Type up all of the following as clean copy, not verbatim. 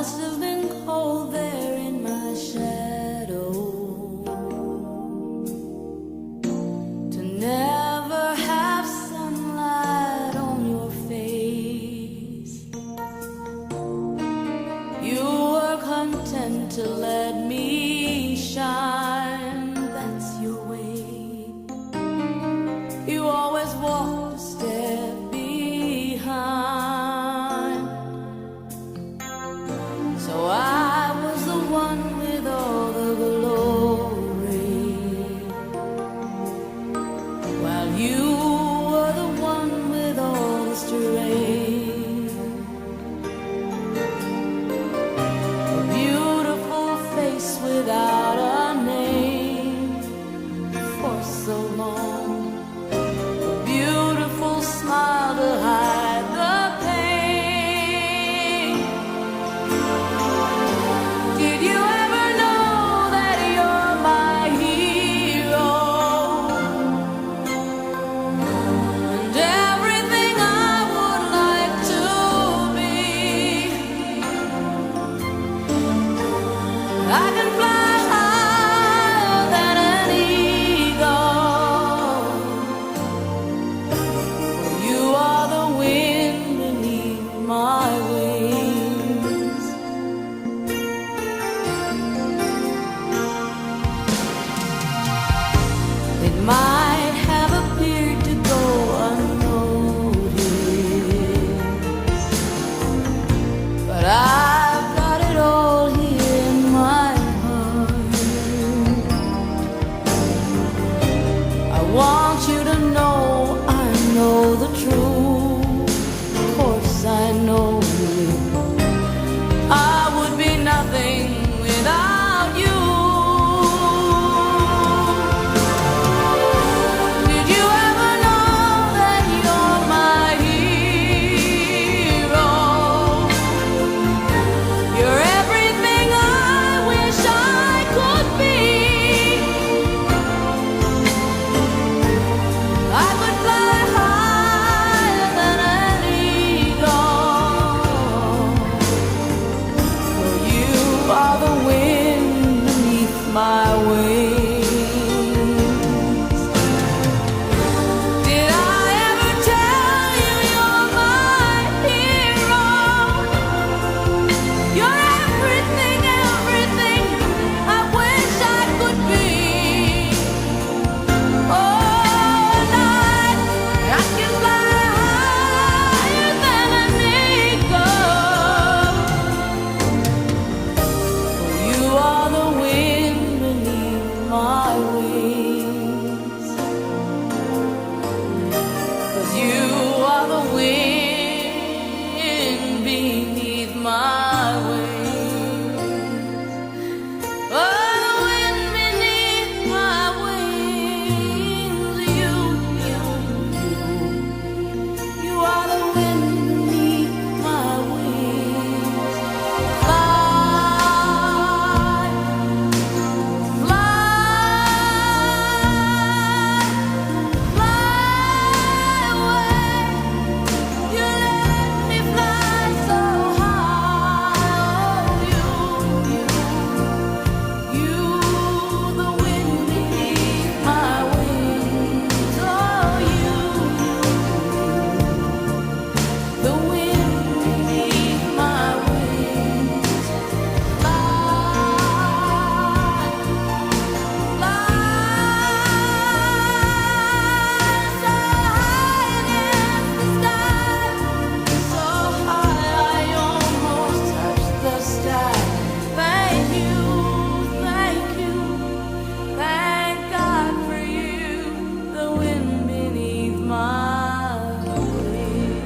must have been cold there in my shadow to never have sunlight on your face. You were content to let me shine, that's your way. You always walked a step behind. So I was the one with all the glory, while you were the one with all the strength. A beautiful face without a name for so long, a beautiful smile to hide the pain. Did you ever know that you're my hero? And everything I would like to be. I can fly higher than an eagle. You are the wind beneath my wings. It might have appeared to go unnoticed, but I've got it all here in my heart. I want you to know I know the truth. Of course I know I would be nothing without you. Did you ever know that you're my hero? You're everything I wish I could be. I could fly higher than an eagle. For you are the wind beneath my wings. Did I ever tell you you're my hero? You're everything, everything I wish I could be. Oh, night, I can fly higher than an eagle. You are the wind beneath my wings. 'Cause you are the wind beneath my wings. Oh, the wind beneath my wings. You are the wind beneath my wings. Fly, fly away. You let me fly so high. You, the wind beneath my wings. Oh, the wind beneath my wings. Fly, fly so high against the sky, so high I almost touch the sky. Thank you, thank God for you, the wind beneath my wings.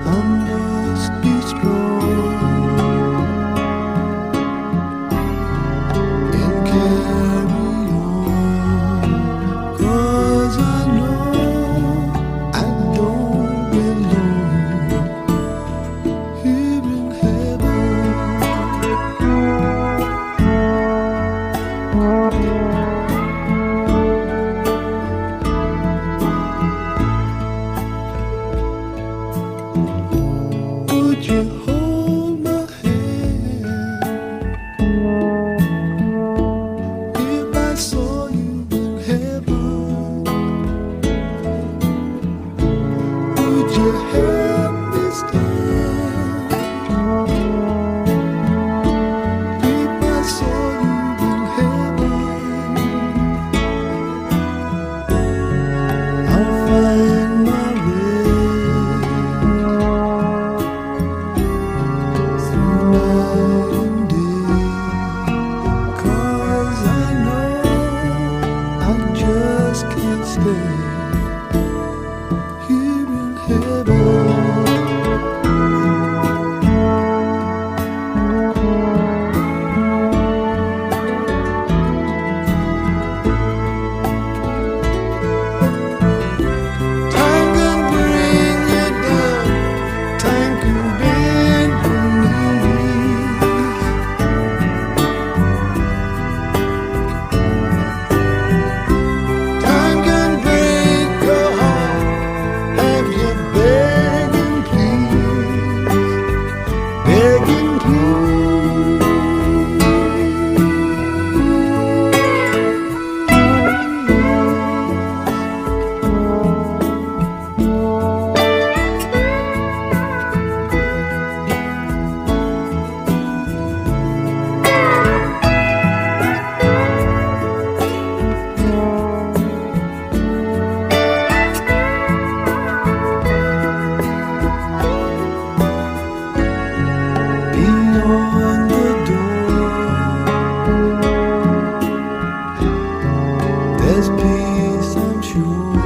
I must be strong and carry on, 'cause I know I don't belong here in heaven. Would you hold my hand if I saw you in heaven? Would you help me stand if I saw you in heaven? I'll find my way night and day, 'cause I know I just can't stay here in heaven. Time can bring you down, time can bend your knees. Time can break your heart, have you begging please, begging beyond the door. There's peace, I'm sure,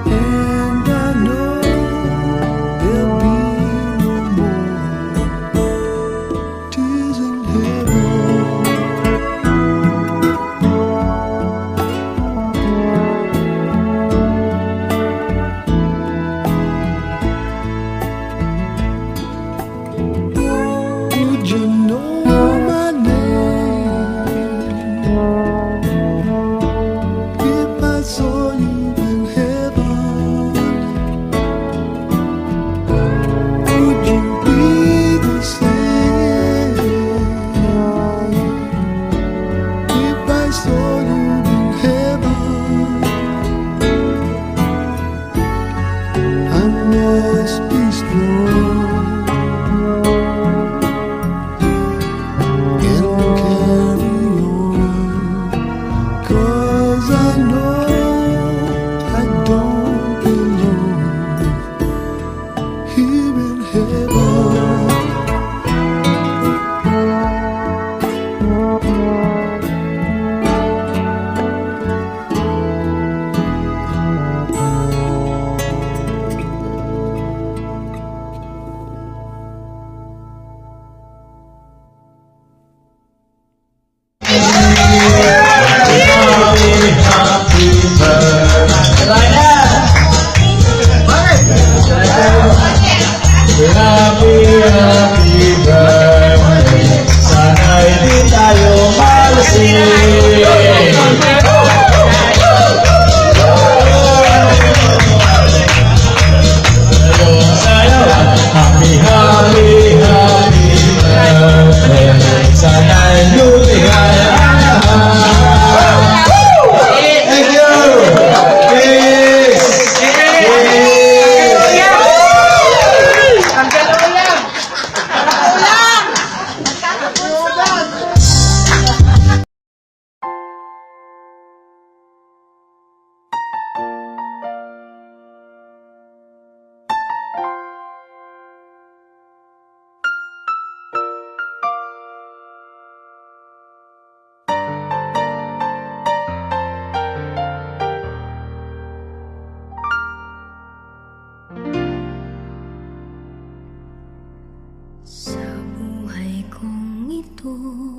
and I know there'll be no more tears in heaven. Would you know my name if I saw you in heaven? Would you be the same if I saw you in heaven? I must be strong and carry on, 'cause I know I don't belong here in heaven. ito.